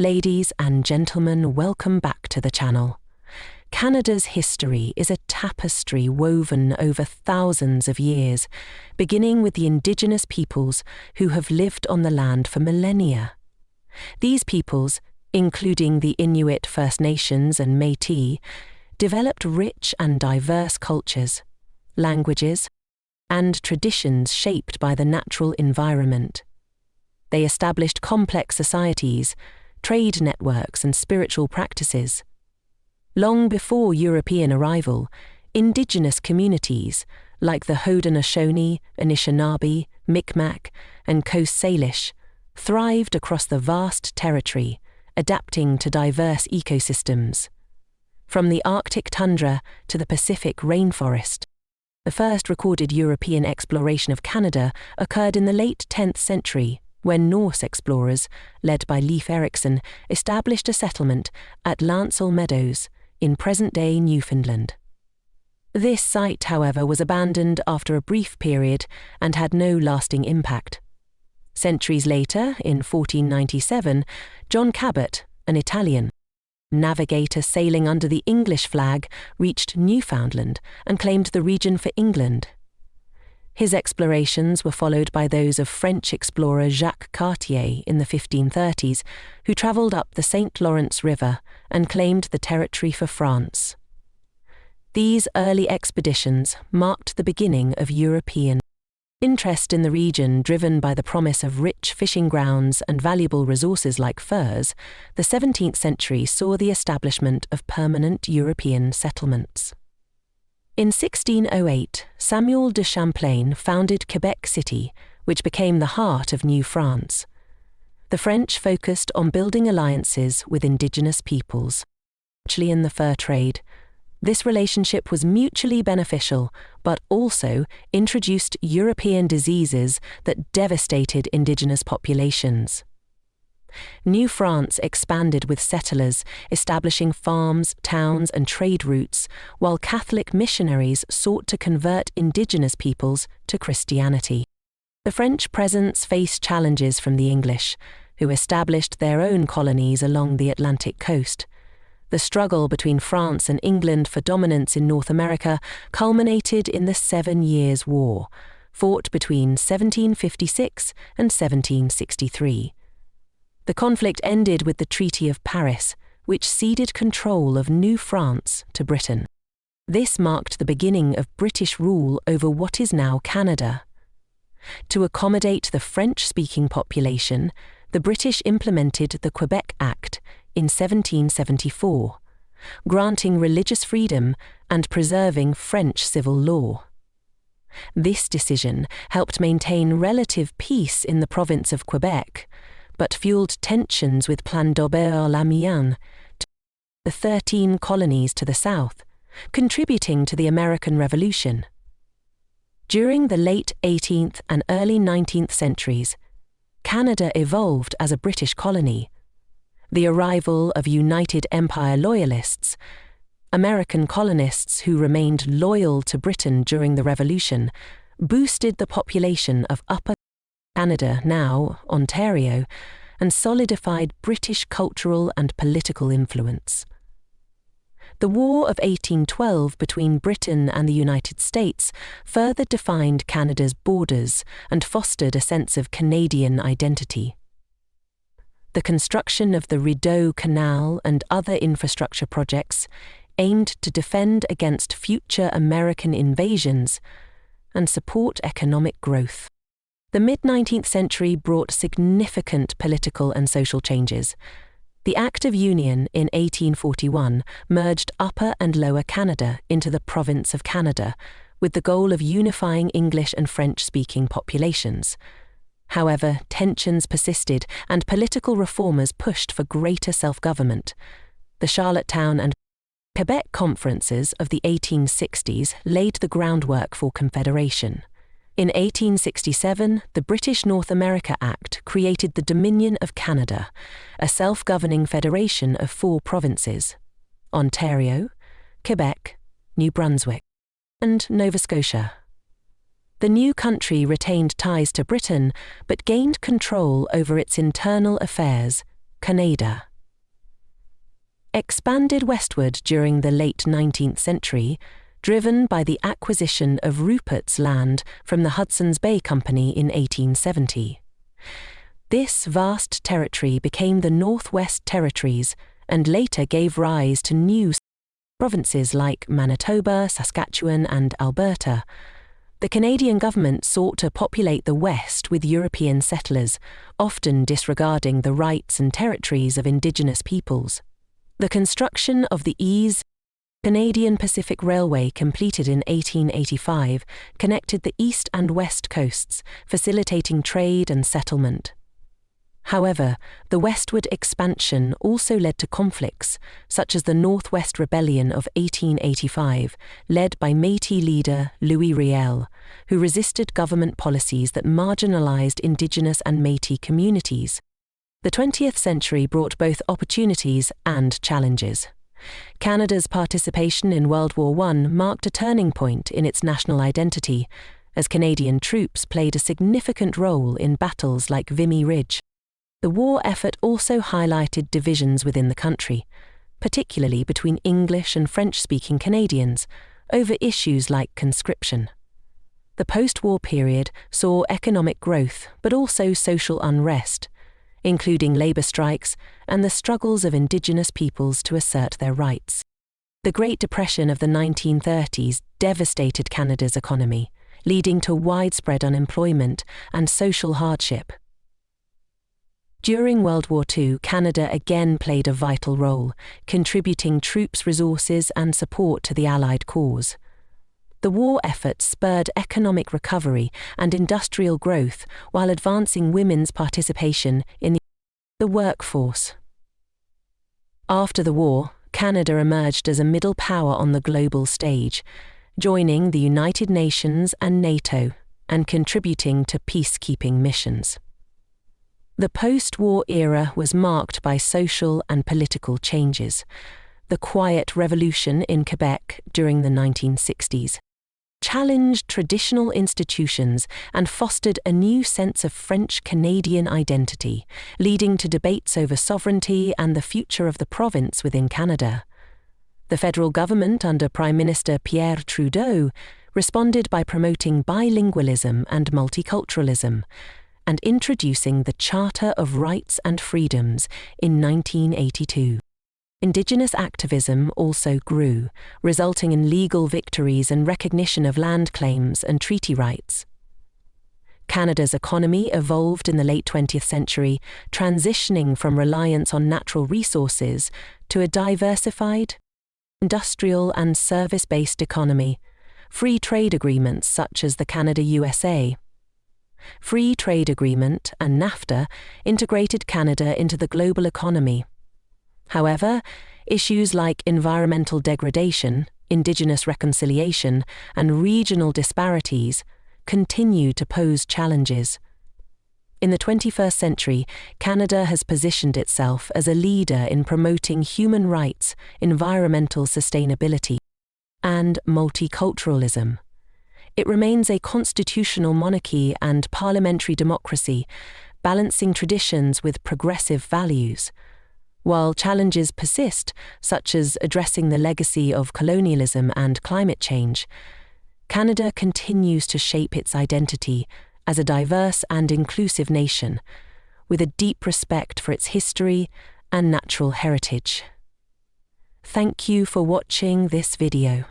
Ladies and gentlemen, welcome back to the channel. Canada's history is a tapestry woven over thousands of years, beginning with the Indigenous peoples who have lived on the land for millennia. These peoples, including the Inuit First Nations and Métis, developed rich and diverse cultures, languages, and traditions shaped by the natural environment. They established complex societies, trade networks, and spiritual practices. Long before European arrival, indigenous communities like the Haudenosaunee, Anishinaabe, Mi'kmaq, and Coast Salish thrived across the vast territory, adapting to diverse ecosystems. From the Arctic tundra to the Pacific rainforest, the first recorded European exploration of Canada occurred in the late 10th century, when Norse explorers, led by Leif Erikson, established a settlement at Lancel Meadows in present-day Newfoundland. This site, however, was abandoned after a brief period and had no lasting impact. Centuries later, in 1497, John Cabot, an Italian navigator sailing under the English flag, reached Newfoundland and claimed the region for England. His explorations were followed by those of French explorer Jacques Cartier in the 1530s, who travelled up the St. Lawrence River and claimed the territory for France. These early expeditions marked the beginning of European interest in the region, driven by the promise of rich fishing grounds and valuable resources like furs. The 17th century saw the establishment of permanent European settlements. In 1608, Samuel de Champlain founded Quebec City, which became the heart of New France. The French focused on building alliances with indigenous peoples, especially in the fur trade. This relationship was mutually beneficial, but also introduced European diseases that devastated indigenous populations. New France expanded with settlers, establishing farms, towns, and trade routes, while Catholic missionaries sought to convert indigenous peoples to Christianity. The French presence faced challenges from the English, who established their own colonies along the Atlantic coast. The struggle between France and England for dominance in North America culminated in the 7 Years' War, fought between 1756 and 1763. The conflict ended with the Treaty of Paris, which ceded control of New France to Britain. This marked the beginning of British rule over what is now Canada. To accommodate the French-speaking population, the British implemented the Quebec Act in 1774, granting religious freedom and preserving French civil law. This decision helped maintain relative peace in the province of Quebec, but fueled tensions with Plan d'Aubert-Lamiens, the 13 colonies to the south, contributing to the American Revolution. During the late 18th and early 19th centuries, Canada evolved as a British colony. The arrival of United Empire Loyalists, American colonists who remained loyal to Britain during the Revolution, boosted the population of Upper Canada, now Ontario, and solidified British cultural and political influence. The War of 1812 between Britain and the United States further defined Canada's borders and fostered a sense of Canadian identity. The construction of the Rideau Canal and other infrastructure projects aimed to defend against future American invasions and support economic growth. The mid-19th century brought significant political and social changes. The Act of Union in 1841 merged Upper and Lower Canada into the Province of Canada, with the goal of unifying English and French-speaking populations. However, tensions persisted and political reformers pushed for greater self-government. The Charlottetown and Quebec conferences of the 1860s laid the groundwork for confederation. In 1867, the British North America Act created the Dominion of Canada, a self-governing federation of 4 provinces: Ontario, Quebec, New Brunswick, and Nova Scotia. The new country retained ties to Britain, but gained control over its internal affairs, Canada, expanded westward during the late 19th century, driven by the acquisition of Rupert's Land from the Hudson's Bay Company in 1870. This vast territory became the Northwest Territories and later gave rise to new provinces like Manitoba, Saskatchewan, and Alberta. The Canadian government sought to populate the West with European settlers, often disregarding the rights and territories of Indigenous peoples. The construction of the Canadian Pacific Railway, completed in 1885, connected the east and west coasts, facilitating trade and settlement. However, the westward expansion also led to conflicts, such as the Northwest Rebellion of 1885, led by Métis leader Louis Riel, who resisted government policies that marginalized Indigenous and Métis communities. The 20th century brought both opportunities and challenges. Canada's participation in World War I marked a turning point in its national identity, as Canadian troops played a significant role in battles like Vimy Ridge. The war effort also highlighted divisions within the country, particularly between English and French-speaking Canadians, over issues like conscription. The post-war period saw economic growth but also social unrest, including labour strikes and the struggles of Indigenous peoples to assert their rights. The Great Depression of the 1930s devastated Canada's economy, leading to widespread unemployment and social hardship. During World War II, Canada again played a vital role, contributing troops, resources, and support to the Allied cause. The war effort spurred economic recovery and industrial growth while advancing women's participation in the workforce. After the war, Canada emerged as a middle power on the global stage, joining the United Nations and NATO and contributing to peacekeeping missions. The post-war era was marked by social and political changes. The Quiet Revolution in Quebec during the 1960s challenged traditional institutions and fostered a new sense of French-Canadian identity, leading to debates over sovereignty and the future of the province within Canada. The federal government under Prime Minister Pierre Trudeau responded by promoting bilingualism and multiculturalism, and introducing the Charter of Rights and Freedoms in 1982. Indigenous activism also grew, resulting in legal victories and recognition of land claims and treaty rights. Canada's economy evolved in the late 20th century, transitioning from reliance on natural resources to a diversified, industrial and service-based economy. Free trade agreements such as the Canada-USA Free Trade Agreement and NAFTA integrated Canada into the global economy. However, issues like environmental degradation, Indigenous reconciliation, and regional disparities continue to pose challenges. In the 21st century, Canada has positioned itself as a leader in promoting human rights, environmental sustainability, and multiculturalism. It remains a constitutional monarchy and parliamentary democracy, balancing traditions with progressive values. While challenges persist, such as addressing the legacy of colonialism and climate change, Canada continues to shape its identity as a diverse and inclusive nation, with a deep respect for its history and natural heritage. Thank you for watching this video.